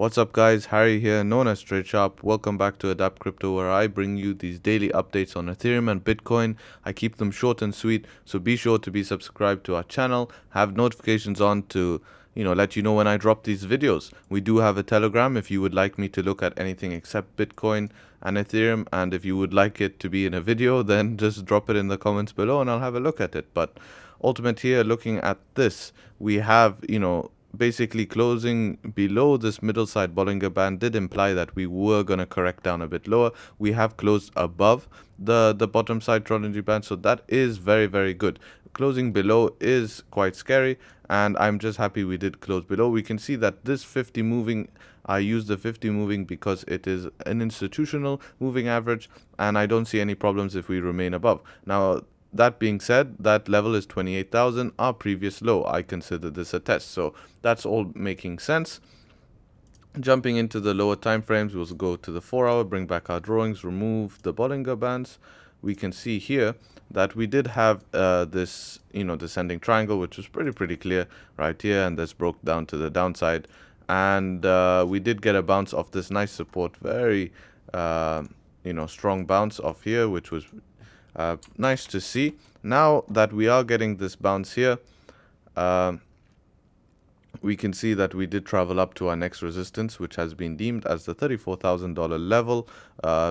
What's up, guys? Harry here, known as Trade Sharp. Welcome back to Adapt Crypto, where I bring you these daily updates on Ethereum and Bitcoin. I keep them short and sweet, so be sure to be subscribed to our channel. Have notifications on to let you know when I drop these videos. We do have a Telegram if you would like me to look at anything except Bitcoin and Ethereum, and if you would like it to be in a video, then just drop it in the comments below and I'll have a look at it. But ultimate here, looking at this, we have basically closing below this middle side Bollinger Band did imply that we were going to correct down a bit lower. We have closed above the bottom side Bollinger Band, so that is very, very good. Closing below is quite scary, and I'm just happy we did close below. We can see that this 50 moving, I use the 50 moving because it is an institutional moving average, and I don't see any problems if we remain above. Now, that being said, that level is 28,000, our previous low. I consider this a test, so that's all making sense. Jumping into the lower time frames, we'll go to the 4-hour, bring back our drawings, remove the Bollinger Bands. We can see here that we did have this descending triangle, which was pretty clear right here, and this broke down to the downside, and we did get a bounce off this nice support, very strong bounce off here, which was nice to see. Now that we are getting this bounce here, we can see that we did travel up to our next resistance, which has been deemed as the $34,000 level.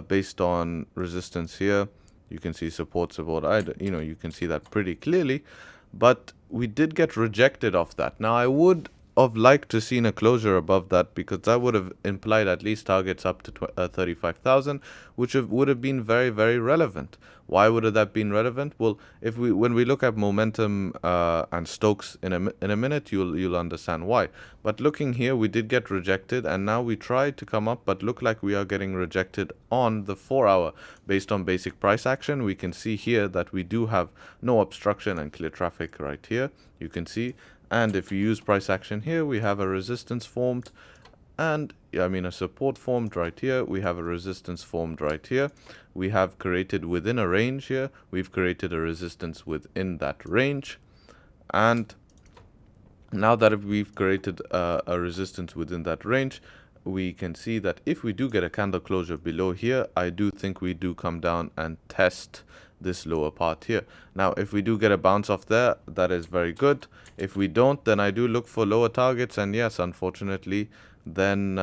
Based on resistance here, you can see support. You can see that pretty clearly, but we did get rejected off that. Now, I would have liked to seen a closure above that, because that would have implied at least targets up to 35,000, which would have been very, very relevant. Why would have that been relevant? Well, when we look at momentum and Stokes in a minute, you'll understand why. But looking here, we did get rejected, and now we tried to come up, but look like we are getting rejected on the 4-hour. Based on basic price action, we can see here that we do have no obstruction and clear traffic right here. You can see. And if you use price action here, we have a resistance formed, and a support formed right here. We have a resistance formed right here. We have created within a range here. We've created a resistance within that range. And now that we've created a resistance within that range, we can see that if we do get a candle closure below here, I do think we do come down and test this lower part here. Now, if we do get a bounce off there, that is very good. If we don't, then I do look for lower targets, and yes, unfortunately, then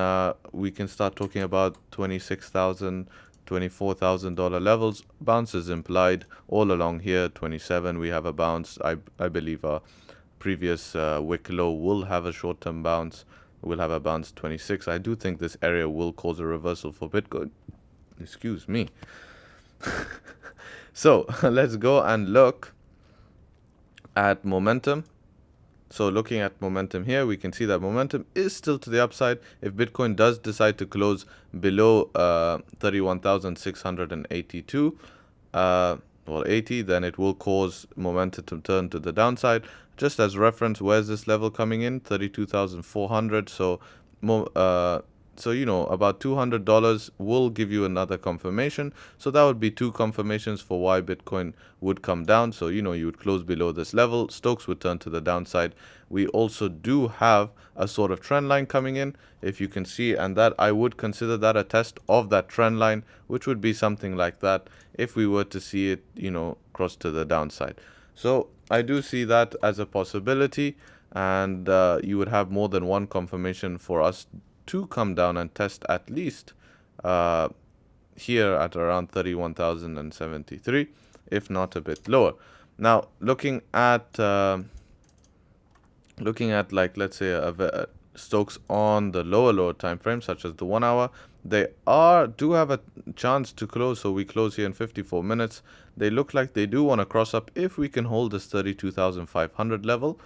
we can start talking about $26,000, $24,000 levels. Bounces implied all along here. 27, we have a bounce. I believe our previous wick low will have a short-term bounce. We'll have a bounce 26. I do think this area will cause a reversal for Bitcoin. Excuse me. So let's go and look at momentum. So looking at momentum here, we can see that momentum is still to the upside. If Bitcoin does decide to close below 31,682, 80, then it will cause momentum to turn to the downside. Just as reference, where's this level coming in? 32,400. So about $200 will give you another confirmation. So that would be two confirmations for why Bitcoin would come down. So, you would close below this level. Stokes would turn to the downside. We also do have a sort of trend line coming in, if you can see, and that I would consider that a test of that trend line, which would be something like that if we were to see it, cross to the downside. So I do see that as a possibility, and you would have more than one confirmation for us to come down and test at least here at around 31,073, if not a bit lower. Now, looking at like, let's say Stokes on the lower time frame, such as the 1-hour, they do have a chance to close. So we close here in 54 minutes. They look like they do want to cross up if we can hold this 32,500 level.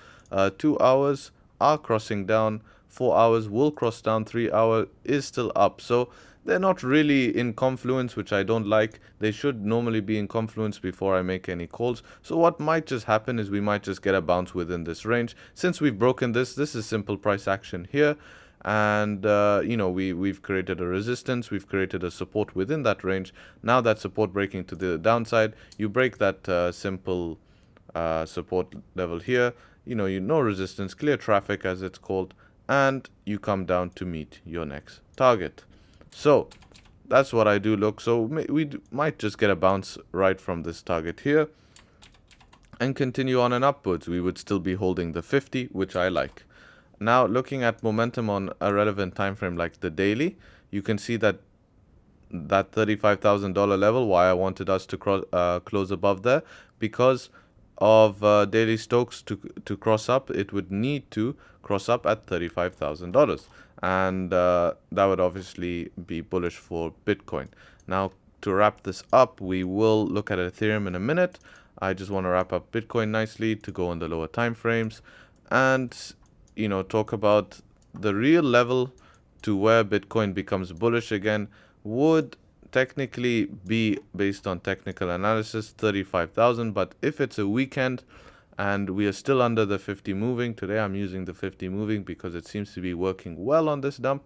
2 hours are crossing down. 4 hours will cross down. 3 hour is still up. So they're not really in confluence, which I don't like. They should normally be in confluence before I make any calls. So what might just happen is we might just get a bounce within this range. Since we've broken this is simple price action here. And, we've created a resistance. We've created a support within that range. Now that support breaking to the downside, you break that simple support level here. No resistance, clear traffic as it's called. and you come down to meet your next target. So that's what I do look. So we might just get a bounce right from this target here and continue on and upwards. We would still be holding the 50, which I like. Now, looking at momentum on a relevant time frame like the daily, you can see that $35,000 level, why I wanted us to close above there, because of daily Stokes to cross up, it would need to cross up at $35,000, and that would obviously be bullish for Bitcoin. Now, to wrap this up, we will look at Ethereum in a minute. I just want to wrap up Bitcoin nicely to go on the lower time frames and talk about the real level to where Bitcoin becomes bullish again would technically be, based on technical analysis, 35,000. But if it's a weekend and we are still under the 50 moving, today I'm using the 50 moving because it seems to be working well on this dump,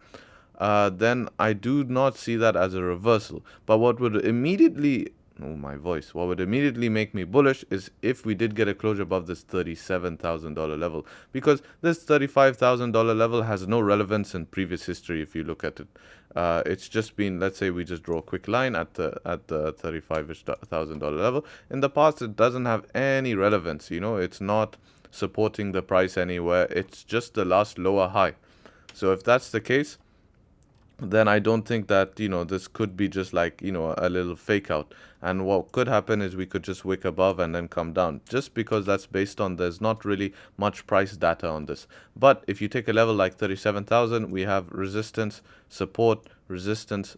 then I do not see that as a reversal. But what would immediately what would immediately make me bullish is if we did get a closure above this $37,000 level, because this $35,000 level has no relevance in previous history. If you look at it, it's just been, let's say we just draw a quick line at the $35,000 level. In the past, it doesn't have any relevance. It's not supporting the price anywhere. It's just the last lower high. So if that's the case, then I don't think that, this could be just like, a little fake out. And what could happen is we could just wick above and then come down, just because that's based on there's not really much price data on this. But if you take a level like 37,000, we have resistance, support, resistance,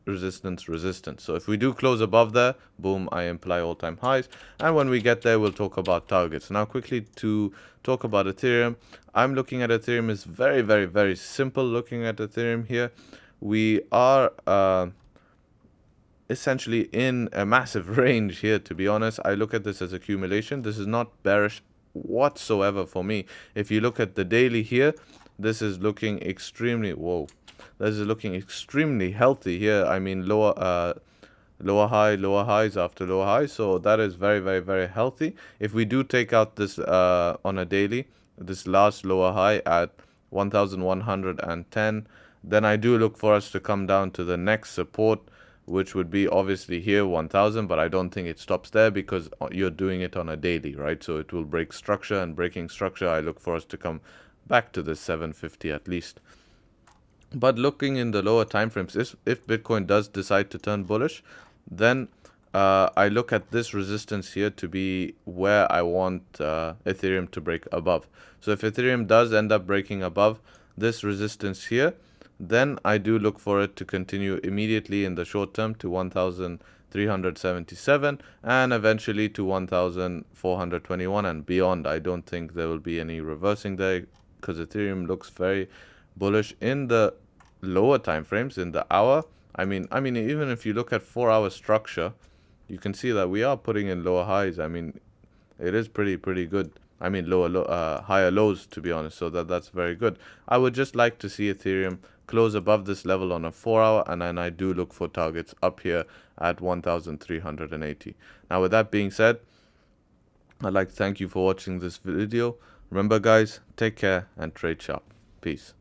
resistance, resistance. So if we do close above there, boom, I imply all-time highs. And when we get there, we'll talk about targets. Now, quickly to talk about Ethereum, I'm looking at Ethereum is very, very, very simple looking at Ethereum here. We are essentially in a massive range here, to be honest. I look at this as accumulation. This is not bearish whatsoever for me. If you look at the daily here, this is looking extremely, this is looking extremely healthy here. I mean, lower highs after lower highs. So that is very, very, very healthy. If we do take out this on a daily, this last lower high at 1,110, then I do look for us to come down to the next support, which would be obviously here 1,000, but I don't think it stops there because you're doing it on a daily, right? So it will break structure, and breaking structure, I look for us to come back to the 750 at least. But looking in the lower time frames, if Bitcoin does decide to turn bullish, then I look at this resistance here to be where I want Ethereum to break above. So if Ethereum does end up breaking above this resistance here, then I do look for it to continue immediately in the short term to 1,377 and eventually to 1,421 and beyond. I don't think there will be any reversing there because Ethereum looks very bullish in the lower time frames, in the hour. I mean, even if you look at 4-hour structure, you can see that we are putting in lower highs. I mean, it is pretty good. I mean, higher lows, to be honest. So that's very good. I would just like to see Ethereum close above this level on a 4-hour, and then I do look for targets up here at 1,380. Now, with that being said, I'd like to thank you for watching this video. Remember, guys, take care and trade sharp. Peace.